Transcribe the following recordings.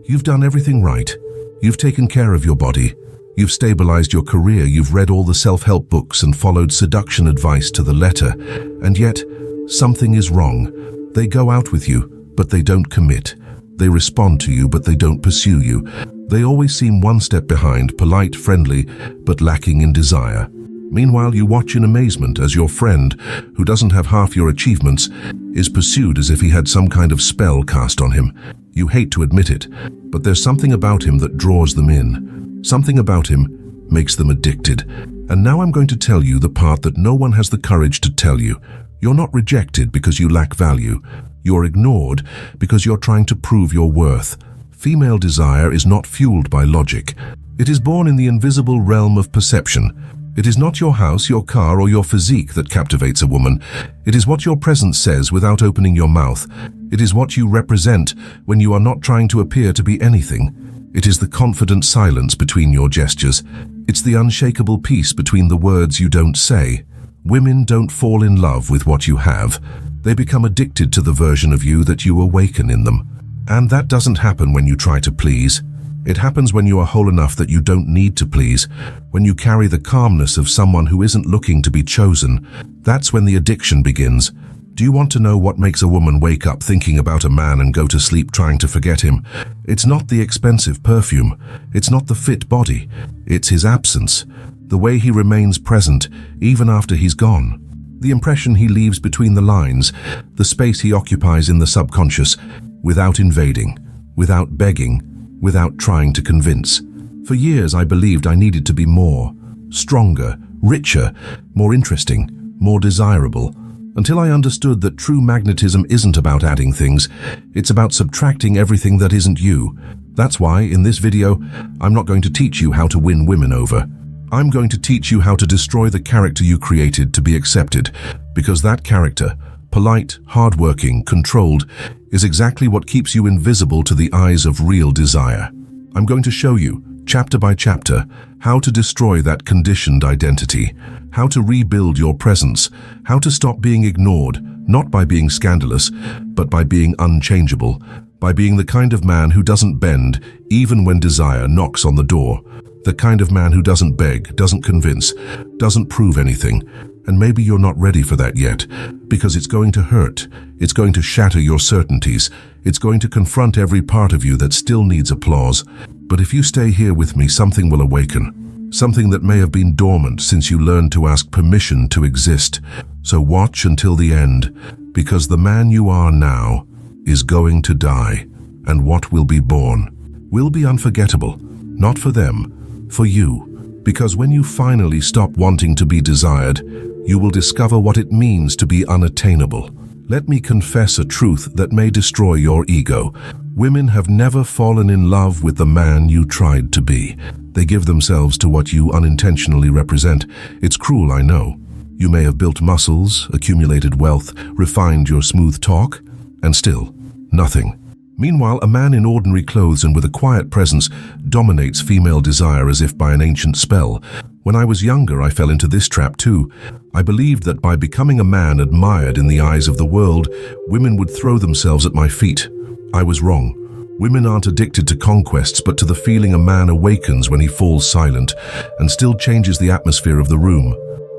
You've done everything right. You've taken care of your body. You've stabilized your career. You've read all the self-help books and followed seduction advice to the letter. And yet, something is wrong. They go out with you, but they don't commit. They respond to you, but they don't pursue you. They always seem one step behind, polite, friendly, but lacking in desire. Meanwhile, you watch in amazement as your friend, who doesn't have half your achievements, is pursued as if he had some kind of spell cast on him. You hate to admit it, but there's something about him that draws them in. Something about him makes them addicted. And now I'm going to tell you the part that no one has the courage to tell you. You're not rejected because you lack value. You're ignored because you're trying to prove your worth. Female desire is not fueled by logic. It is born in the invisible realm of perception. It is not your house, your car, or your physique that captivates a woman. It is what your presence says without opening your mouth. It is what you represent when you are not trying to appear to be anything. It is the confident silence between your gestures. It's the unshakable peace between the words you don't say. Women don't fall in love with what you have. They become addicted to the version of you that you awaken in them. And that doesn't happen when you try to please. It happens when you are whole enough that you don't need to please, when you carry the calmness of someone who isn't looking to be chosen. That's when the addiction begins. Do you want to know what makes a woman wake up thinking about a man and go to sleep trying to forget him? It's not the expensive perfume. It's not the fit body. It's his absence. The way he remains present, even after he's gone. The impression he leaves between the lines, the space he occupies in the subconscious, without invading, without begging, without trying to convince. For years I believed I needed to be more, stronger, richer, more interesting, more desirable, until I understood that true magnetism isn't about adding things, it's about subtracting everything that isn't you. That's why, in this video, I'm not going to teach you how to win women over. I'm going to teach you how to destroy the character you created to be accepted, because that character, polite, hardworking, controlled, is exactly what keeps you invisible to the eyes of real desire. I'm going to show you, chapter by chapter, how to destroy that conditioned identity, how to rebuild your presence, how to stop being ignored, not by being scandalous, but by being unchangeable, by being the kind of man who doesn't bend, even when desire knocks on the door, the kind of man who doesn't beg, doesn't convince, doesn't prove anything. And maybe you're not ready for that yet, because it's going to hurt. It's going to shatter your certainties. It's going to confront every part of you that still needs applause. But if you stay here with me, something will awaken. Something that may have been dormant since you learned to ask permission to exist. So watch until the end, because the man you are now is going to die. And what will be born will be unforgettable. Not for them, for you. Because when you finally stop wanting to be desired, you will discover what it means to be unattainable. Let me confess a truth that may destroy your ego. Women have never fallen in love with the man you tried to be. They give themselves to what you unintentionally represent. It's cruel, I know. You may have built muscles, accumulated wealth, refined your smooth talk, and still, nothing. Meanwhile, a man in ordinary clothes and with a quiet presence dominates female desire as if by an ancient spell. When I was younger, I fell into this trap too. I believed that by becoming a man admired in the eyes of the world, women would throw themselves at my feet. I was wrong. Women aren't addicted to conquests, but to the feeling a man awakens when he falls silent and still changes the atmosphere of the room.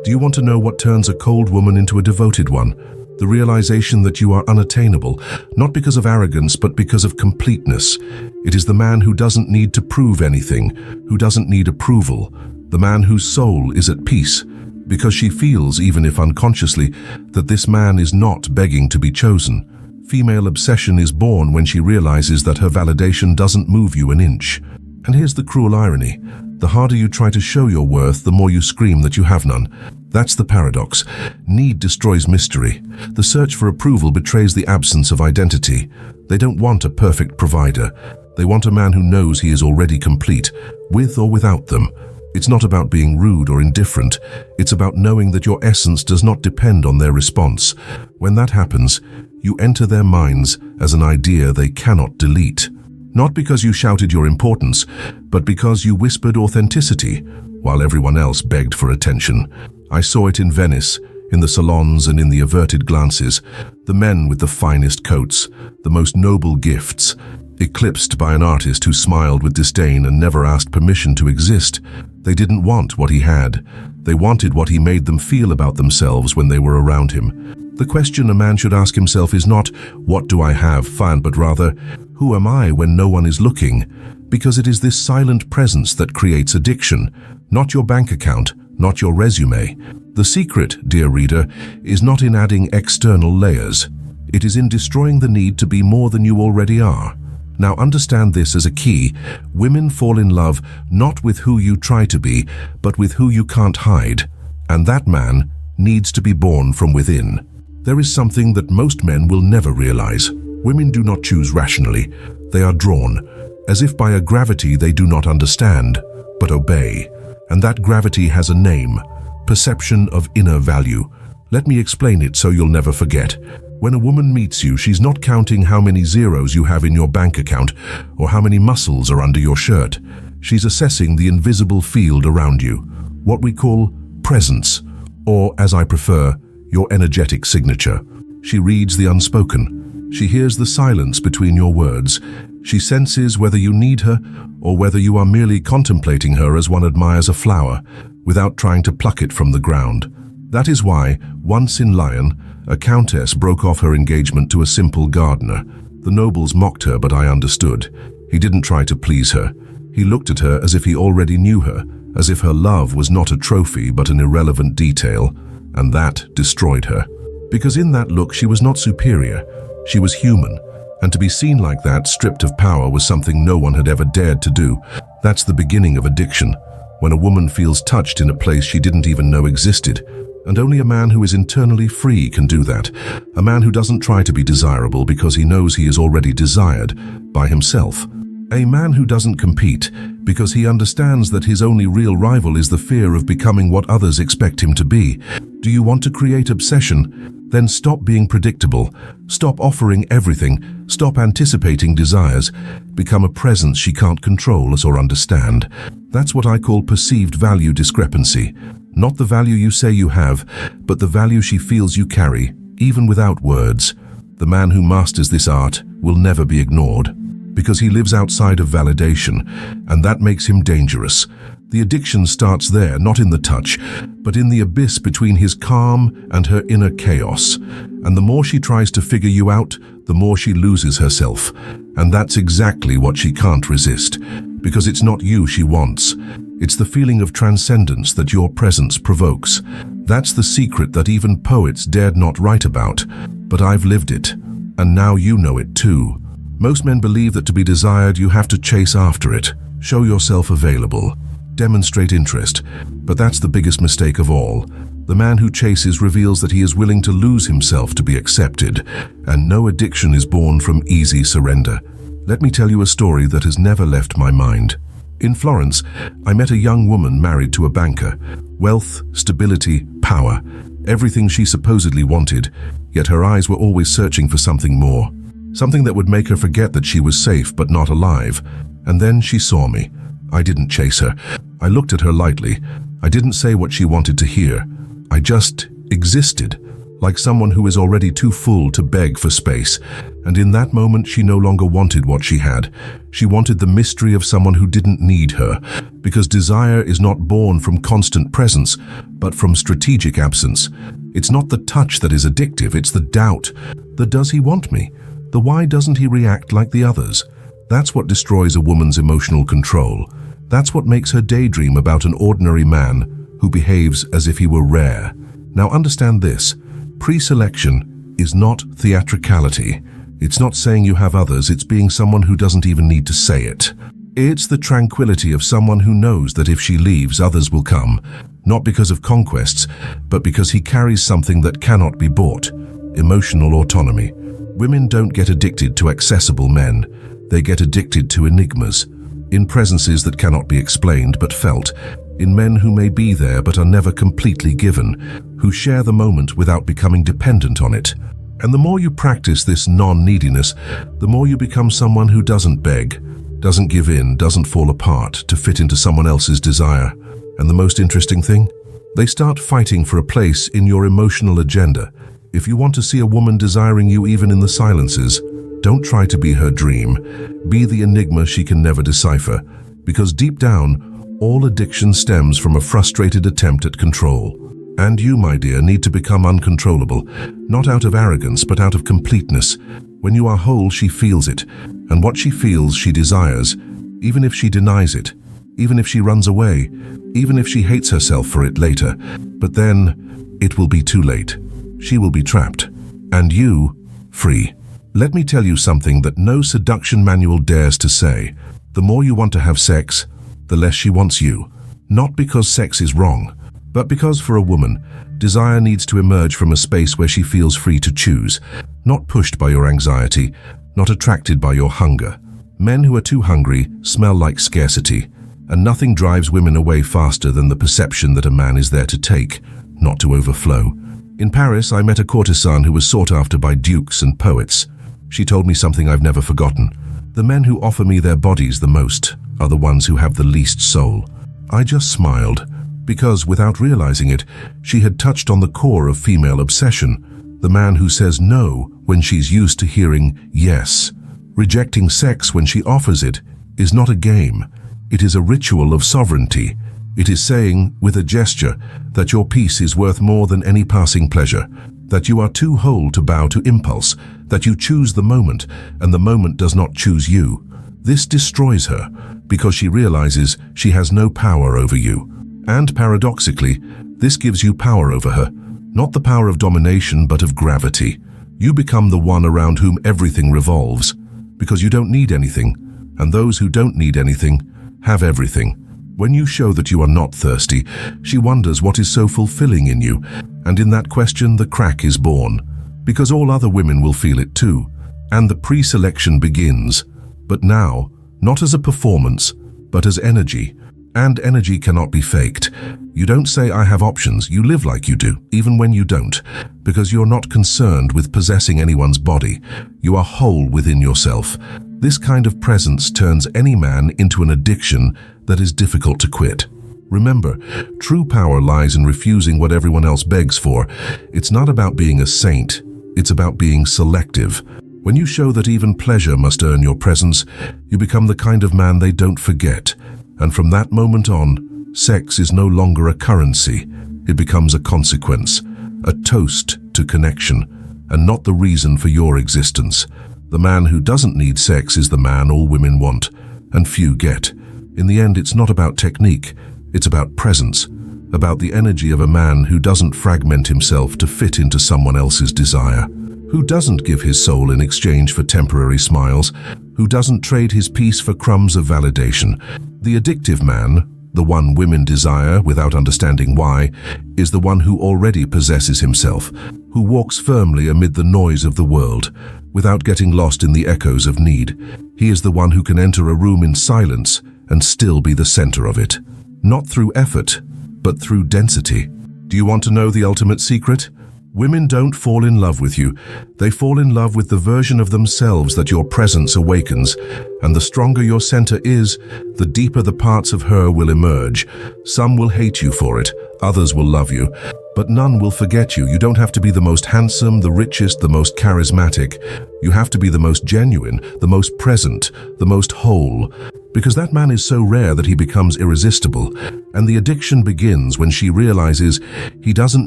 Do you want to know what turns a cold woman into a devoted one? The realization that you are unattainable, not because of arrogance, but because of completeness. It is the man who doesn't need to prove anything, who doesn't need approval, the man whose soul is at peace, because she feels, even if unconsciously, that this man is not begging to be chosen. Female obsession is born when she realizes that her validation doesn't move you an inch. And here's the cruel irony. The harder you try to show your worth, the more you scream that you have none. That's the paradox. Need destroys mystery. The search for approval betrays the absence of identity. They don't want a perfect provider. They want a man who knows he is already complete, with or without them. It's not about being rude or indifferent. It's about knowing that your essence does not depend on their response. When that happens, you enter their minds as an idea they cannot delete. Not because you shouted your importance, but because you whispered authenticity, while everyone else begged for attention. I saw it in Venice, in the salons and in the averted glances, the men with the finest coats, the most noble gifts, eclipsed by an artist who smiled with disdain and never asked permission to exist. They didn't want what he had. They wanted what he made them feel about themselves when they were around him. The question a man should ask himself is not, what do I have, fine, but rather, who am I when no one is looking? Because it is this silent presence that creates addiction, not your bank account, not your resume. The secret, dear reader, is not in adding external layers. It is in destroying the need to be more than you already are. Now understand this as a key. Women fall in love not with who you try to be, but with who you can't hide. And that man needs to be born from within. There is something that most men will never realize. Women do not choose rationally. They are drawn, as if by a gravity they do not understand, but obey. And that gravity has a name: perception of inner value. Let me explain it so you'll never forget. When a woman meets you, she's not counting how many zeros you have in your bank account or how many muscles are under your shirt. She's assessing the invisible field around you, what we call presence, or, as I prefer, your energetic signature. She reads the unspoken. She hears the silence between your words. She senses whether you need her or whether you are merely contemplating her as one admires a flower, without trying to pluck it from the ground. That is why, once in Lyon, a countess broke off her engagement to a simple gardener. The nobles mocked her, but I understood. He didn't try to please her. He looked at her as if he already knew her, as if her love was not a trophy but an irrelevant detail, and that destroyed her. Because in that look she was not superior, she was human, and to be seen like that, stripped of power, was something no one had ever dared to do. That's the beginning of addiction, when a woman feels touched in a place she didn't even know existed. And only a man who is internally free can do that. A man who doesn't try to be desirable because he knows he is already desired by himself. A man who doesn't compete because he understands that his only real rival is the fear of becoming what others expect him to be. Do you want to create obsession? Then stop being predictable. Stop offering everything. Stop anticipating desires. Become a presence she can't control or understand. That's what I call perceived value discrepancy. Not the value you say you have, but the value she feels you carry, even without words. The man who masters this art will never be ignored, because he lives outside of validation, and that makes him dangerous. The addiction starts there, not in the touch, but in the abyss between his calm and her inner chaos. And the more she tries to figure you out, the more she loses herself. And that's exactly what she can't resist, because it's not you she wants. It's the feeling of transcendence that your presence provokes. That's the secret that even poets dared not write about. But I've lived it, and now you know it too. Most men believe that to be desired, you have to chase after it, show yourself available, demonstrate interest. But that's the biggest mistake of all. The man who chases reveals that he is willing to lose himself to be accepted, and no addiction is born from easy surrender. Let me tell you a story that has never left my mind. In Florence, I met a young woman married to a banker. Wealth, stability, power, everything she supposedly wanted, yet her eyes were always searching for something more. Something that would make her forget that she was safe but not alive. And then she saw me. I didn't chase her. I looked at her lightly. I didn't say what she wanted to hear. I just existed, like someone who is already too full to beg for space. And in that moment, she no longer wanted what she had. She wanted the mystery of someone who didn't need her, because desire is not born from constant presence, but from strategic absence. It's not the touch that is addictive, it's the doubt. The does he want me? The why doesn't he react like the others? That's what destroys a woman's emotional control. That's what makes her daydream about an ordinary man who behaves as if he were rare. Now understand this. Pre-selection is not theatricality. It's not saying you have others, it's being someone who doesn't even need to say it. It's the tranquility of someone who knows that if she leaves, others will come, not because of conquests, but because he carries something that cannot be bought: emotional autonomy. Women don't get addicted to accessible men. They get addicted to enigmas, in presences that cannot be explained but felt, in men who may be there but are never completely given, who share the moment without becoming dependent on it. And the more you practice this non-neediness, the more you become someone who doesn't beg, doesn't give in, doesn't fall apart to fit into someone else's desire. And the most interesting thing? They start fighting for a place in your emotional agenda. If you want to see a woman desiring you even in the silences, Don't try to be her dream. Be the enigma she can never decipher. Because deep down, all addiction stems from a frustrated attempt at control. And you, my dear, need to become uncontrollable, not out of arrogance, but out of completeness. When you are whole, she feels it, and what she feels, she desires, even if she denies it, even if she runs away, even if she hates herself for it later. But then, it will be too late. She will be trapped, and you, free. Let me tell you something that no seduction manual dares to say. The more you want to have sex, the less she wants you. Not because sex is wrong, but because for a woman, desire needs to emerge from a space where she feels free to choose, not pushed by your anxiety, not attracted by your hunger. Men who are too hungry smell like scarcity, and nothing drives women away faster than the perception that a man is there to take, not to overflow. In Paris, I met a courtesan who was sought after by dukes and poets. She told me something I've never forgotten. The men who offer me their bodies the most are the ones who have the least soul. I just smiled, because without realizing it, she had touched on the core of female obsession. The man who says no when she's used to hearing yes. Rejecting sex when she offers it is not a game. It is a ritual of sovereignty. It is saying, with a gesture, that your peace is worth more than any passing pleasure, that you are too whole to bow to impulse, that you choose the moment, and the moment does not choose you. This destroys her, because she realizes she has no power over you. And paradoxically, this gives you power over her, not the power of domination, but of gravity. You become the one around whom everything revolves, because you don't need anything, and those who don't need anything have everything. When you show that you are not thirsty, she wonders what is so fulfilling in you, and in that question the crack is born, because all other women will feel it too, and the pre-selection begins. But now, not as a performance, but as energy. And energy cannot be faked. You don't say, I have options. You live like you do, even when you don't, because you're not concerned with possessing anyone's body. You are whole within yourself. This kind of presence turns any man into an addiction that is difficult to quit. Remember, true power lies in refusing what everyone else begs for. It's not about being a saint. It's about being selective. When you show that even pleasure must earn your presence, you become the kind of man they don't forget. And from that moment on, sex is no longer a currency. It becomes a consequence, a toast to connection, and not the reason for your existence. The man who doesn't need sex is the man all women want, and few get. In the end, it's not about technique. It's about presence, about the energy of a man who doesn't fragment himself to fit into someone else's desire, who doesn't give his soul in exchange for temporary smiles, who doesn't trade his peace for crumbs of validation. The addictive man, the one women desire without understanding why, is the one who already possesses himself, who walks firmly amid the noise of the world, without getting lost in the echoes of need. He is the one who can enter a room in silence and still be the center of it. Not through effort, but through density. Do you want to know the ultimate secret? Women don't fall in love with you. They fall in love with the version of themselves that your presence awakens. And the stronger your center is, the deeper the parts of her will emerge. Some will hate you for it, others will love you, but none will forget you. You don't have to be the most handsome, the richest, the most charismatic. You have to be the most genuine, the most present, the most whole. Because that man is so rare that he becomes irresistible. And the addiction begins when she realizes, he doesn't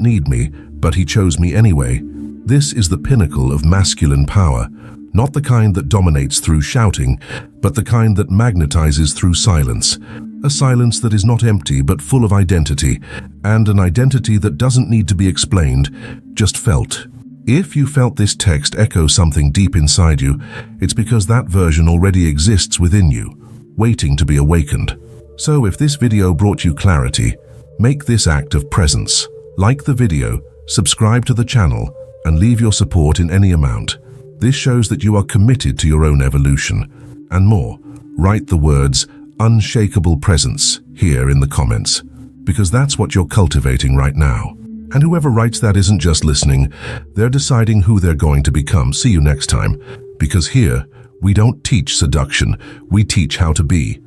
need me, but he chose me anyway. This is the pinnacle of masculine power, not the kind that dominates through shouting, but the kind that magnetizes through silence. A silence that is not empty but full of identity, and an identity that doesn't need to be explained, just felt. If you felt this text echo something deep inside you, it's because that version already exists within you, waiting to be awakened. So if this video brought you clarity, make this act of presence. Like the video, subscribe to the channel, and leave your support in any amount. This shows that you are committed to your own evolution. And more, write the words unshakable presence here in the comments, because that's what you're cultivating right now. And whoever writes that isn't just listening, they're deciding who they're going to become. See you next time, because here, we don't teach seduction, we teach how to be.